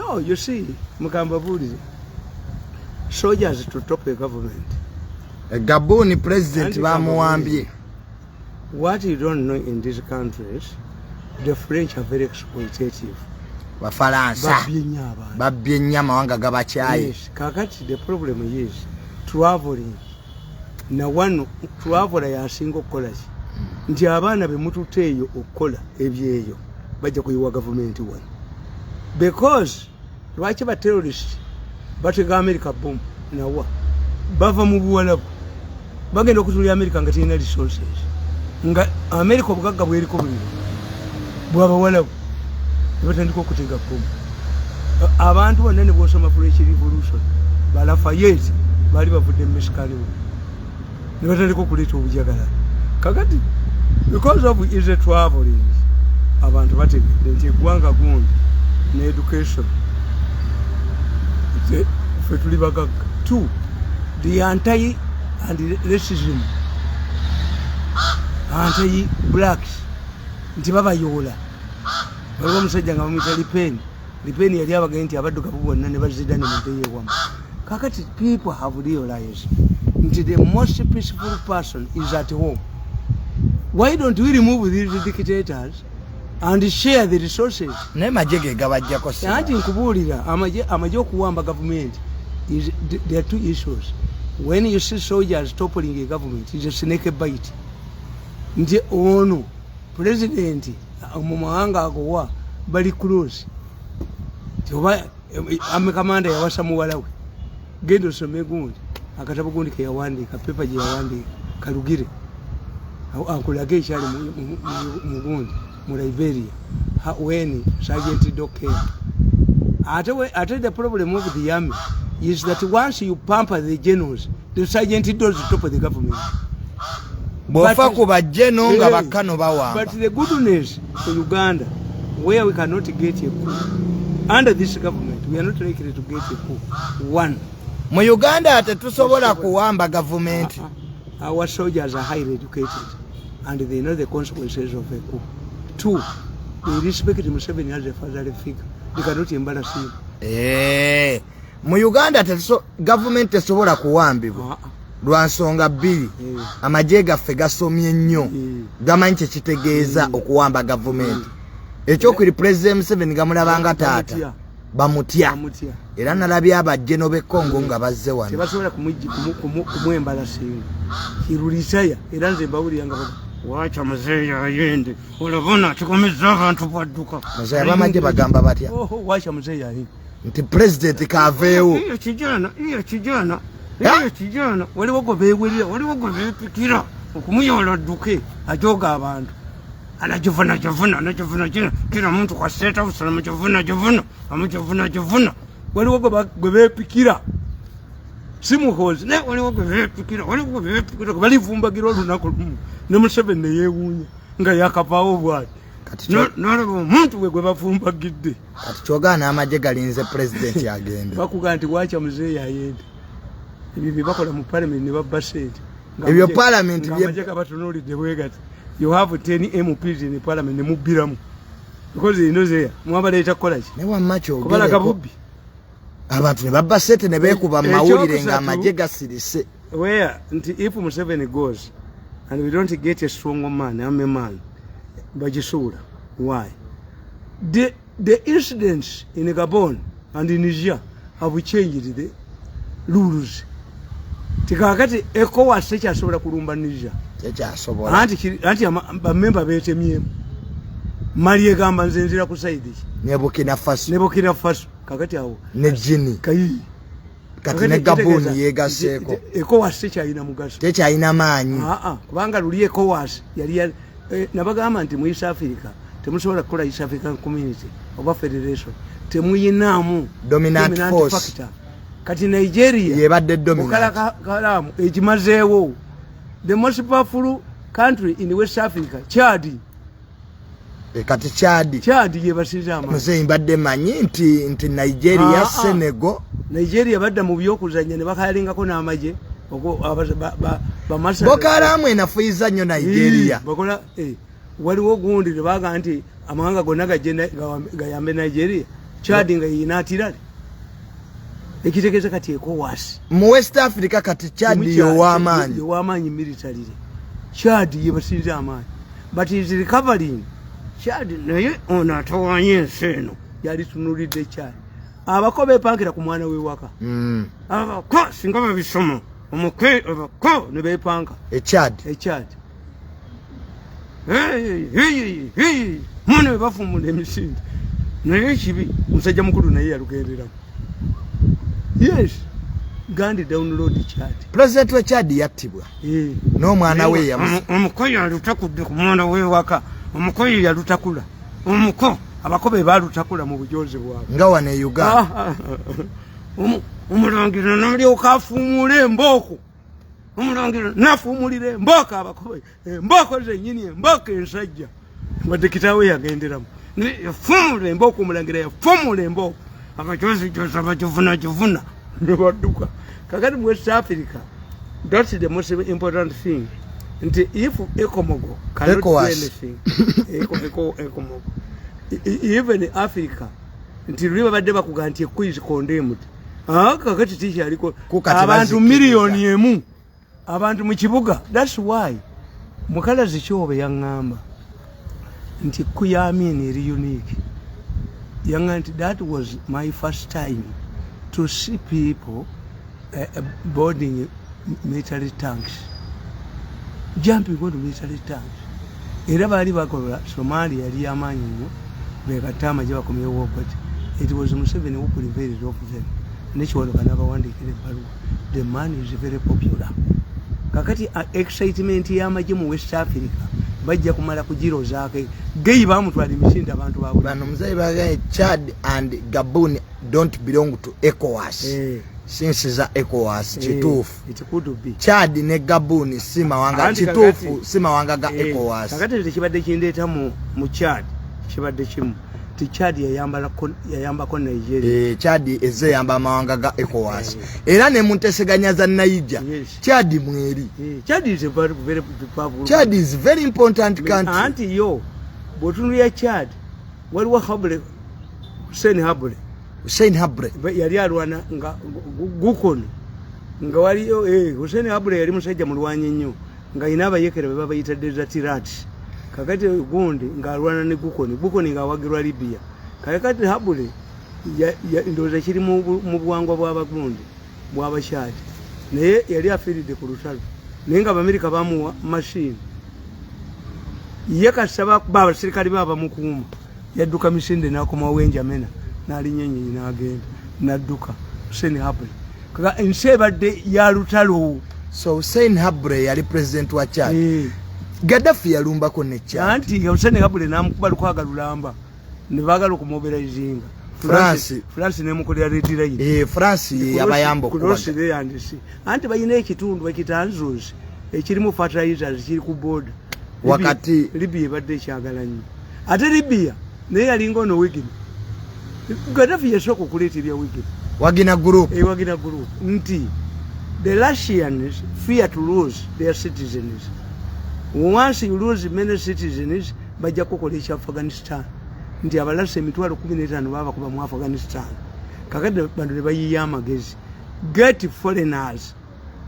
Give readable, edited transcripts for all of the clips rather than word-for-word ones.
No, you see, Mukamba Budi, soldiers to top a government. A Gaboni president Bamuambie. What you don't know in these countries, the French are very exploitative. Bafaransa. Babinyama wanga gabachai. Yes, kakati the problem is traveling. Na one travel ya single college. Nti abana be mututeyo okola ebyeyo bajja kuyiwa government one. Because lwaki ba terrorists batega America bomb na wa bava mu buwalabu bagenda okutulya America nga tina resources nga America obugagga bweriko buli bwaba walabu batandika okutega bomb abantu banene bosoma French Revolution balafa yezi bali bavudde meshikali ne batandika okuleta obujagala kakati because of is a traveling abantu bategedde nti eggwanga gundi ne education fetuli bagaga. 2 the anti and racism anti blacks nti babayola baliwo omusajja nga bamuyita lipeni yali abaga nti abaddugavu bonna ne bazidda ne muteyewama kakati people have realized nti the most peaceful person is at home. Why don't we remove these dictators and share the resources? Ne majege gabajja ko sima. Anti nkubulira amaje okuwamba government is there are two issues. When you see soldiers toppling a government, it's a snake bite. Nje ono president mu mahanga agowa bali close. Toba amekamanda ya wasa muwalawe. Gendo some gundi akatabo gundi ke yawandika paper je yawandika kalugire. Akulage chali mu gundi mu Liberia when Sergeant Doke ate the problem of the army is that once you pamper the generals the sergeant does top of the government bofa kuba general nga bakano bawamba. But the good news for Uganda where we cannot get a coup under this government we are not likely to get a coup. One, mu Uganda tetusobola kuwamba government. Our soldiers are highly educated and they know the consequences of a coup. 2, they respect Museveni as a fatherly figure. They cannot embarrass him. Mu Uganda government tesobola kuwambibwa lwansonga bbiri. Amagye gaffe gasomye nnyo gamanyi kye kitegeeza okuwamba government. Ekyokuli President Museveni gamulabanga taata bamutya era nalabye abajje no bekongo nga bazze wano tebasobola kumwembalasinga kirulisaya era nze mbawulira nga wacha mzee yayende olabona kikomeza abantu badduka mzee bamanje bagamba batya wacha mzee yayende nti president kaveewo iyo kijana waliwo gobeewulira waliwo gobeepikira okumuyola dduke ajoga abantu anajivuna kila muntu kwa state house amujivuna waliwo gobeepikira simuhozi ne waliwo gobeepikira balivumbagira olunaku lumu ne Museveni ne yeewuunya nga yakavaawo bwati nalaba omuntu gwe bafumbagidde kati kyogaana amagye galinze president agende bakuga nti wacha mzee yayende ebyo bye bakola mu parliament ne babba sente ebyo parliament amagye kabatunuulidde bwegati you have 10 MPs in the parliament ne mubbiramu because you know there mwabaleeta kukola ki ne wammacho kubala kabubbi abantu ne babba sente ne beekuba mawulire nga amagye gasirise where nti if Museveni goes and we don't get a strong man, I'm a man, Bajisura. Why? The incidents in Gabon and in Niger have changed the rules. Tikakati ECOWAS secha sobola kulumba Niger. Secha sobola. Anti bamemba betemye. Mali egamba nzenzira ku side. Ne Burkina Faso. Kakati awo. Ne Guinea. Kayi. Kati ne Gabon yegaseeko. ECOWAS secha ina mugaso. Secha ina maanyi. Kubanga luli ECOWAS yali nabagamba nti mu East Africa temusobola kukola East African Community oba Federation temuyinaamu dominant force factor. Kati Nigeria yebadde dominant kalamu ekimazeewo. The most powerful country in West Africa, Chad. Kati Chad yebasiza ama mzee mbadde manyi nti Nigeria Senegal Nigeria badda mu byokuzanya ne bakalingako n'amagye bamasa Boko Haram enafuyiza nnyo Nigeria bakola waliwo gundi baga nti amahanga gonna gayambe Nigeria Chad nga yinatirale ekitegeeza kati ECOWAS mu West Africa kati Chad yo wamaanyi military Chad yebasinza amaanyi but is recovering Chad naye ono atawanye enseno yali tunulidde Chad abako bepankira ku mwana we waka abako singa babisoma omukwe abako ne bepanka Chad mwana we bafumula emisinde naye kibi musajja mukulu naye yalugenderamu. Yes, Gandhi download Chad. President wa Chad yattibwa. N'omwana we yamusa. Omukoyi alutakudde ku mwana we waka. Omukoyi yalutakula. Omuko abakobe balutakula mu bujoze bwabwe. Nga wana Uganda. Omulangira n'alyoka afumula emboko. Omulangira n'afumulira emboka abakobe. Emboko zennyini emboka ensajja. Wadde kitaawe yagenderamu. Yafumula emboko omulangira yafumula emboko. Abajozi abajuvuna nebaduka kakati mu West Africa. That's the most important thing. Nti if Ekomogo cannot do anything, Ekomogo, even Africa, nti riba badde bakuga nti quiz condemned. Kakati tishi aliko abantu million emu abantu mu kibuga. That's why mukala zichobe yangamba nti kuyamini eri unique. That was my first time to see people boarding military tanks, jumping on military tanks. Era bali bakola Somalia yali amanyi nnyo bekatama je bakomye wokati. It was Museveni who prevailed over them. Nechiwalo kanaba wandikire baluwa. The man is very popular. Kakati excitement y'amagye mu West Africa bajja kumala kujiro zake gei bamutwala emisinde abantu baabwe. Bano muzayi bagaye Chad and Gabon don't belong to ECOWAS. Since za ECOWAS chitufu. It could be. Chad ne Gabon sima wanga chitufu sima wanga ga ECOWAS. Kakati kibadde kindeeta mu Chad kibadde kimu. Ti Chad yayamba ko Nigeria. Chad eze yamba mawanga ga ECOWAS. Era ne munteseganya za Niger. Chad mweri. Chad is a very powerful. Chad is very important country. Anti yo botunu ya Chad waliwo Habre Hussein Habre yali alwana nga gukoni nga waliyo Hussein Habre yali musajja mulwanyi nnyo nga ina abayekere baba bayita desert rat. Kakati gundi nga alwana ne gukoni nga awagirwa Libya. Kakati Habre ndoza kiri mu bwangwa bw'abagundi bw'abashati naye yali afiride ku lutalo naye nga Amerika bamuwa machine yakasaba baba serikali baba mukuuma yadduka misinde nakoma wenjamena nali nyenyi n'agenda nadduka Hussein Habre kaka ensebadde ya lutalo. So Hussein Habre yali president wa Chad. Gaddafi yalumbako ne Chad. Anti Hussein Habre namukuba lukwaga lulamba ne bagala okumobilizinga. France ne mukolera retire. France yabayambo kuba. Anti bayina ekitundu bakitanzuzi ekirimu fertilizers kiri ku board. Wakati Libya badde kyagala nnyo. Ate Libya naye yalinga ono Wigini. Gaddafi yasooka okuleetera Wigini. Wagina group. Wagina group. Nti the Russians fear to lose their citizens. Once you lose many citizens, bajja kukola ekya Afghanistan. Nti abalasa emitwalo 15 baba kuba mu Afghanistan. Kakati bantu ne bayiya amagezi. Get foreigners,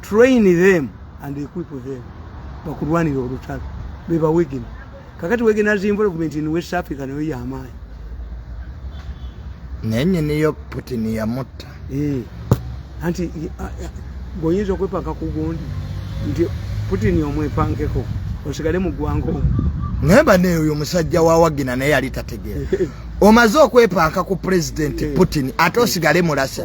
train them and equip them. Bakulwanira olutalo. Beba Wigini. Kakati Wigini's involvement in West Africa nayo yamaanyi. Nenye niyo Putin ya mutta. Anti goyinza okwepanka ku gundi nti Putin omwepankeko osigale mu gwango. Nemba ne uyo musajja wa Wagina naye yali tategeera. Omaze okwepanka ku president Putin ate osigale mulasa.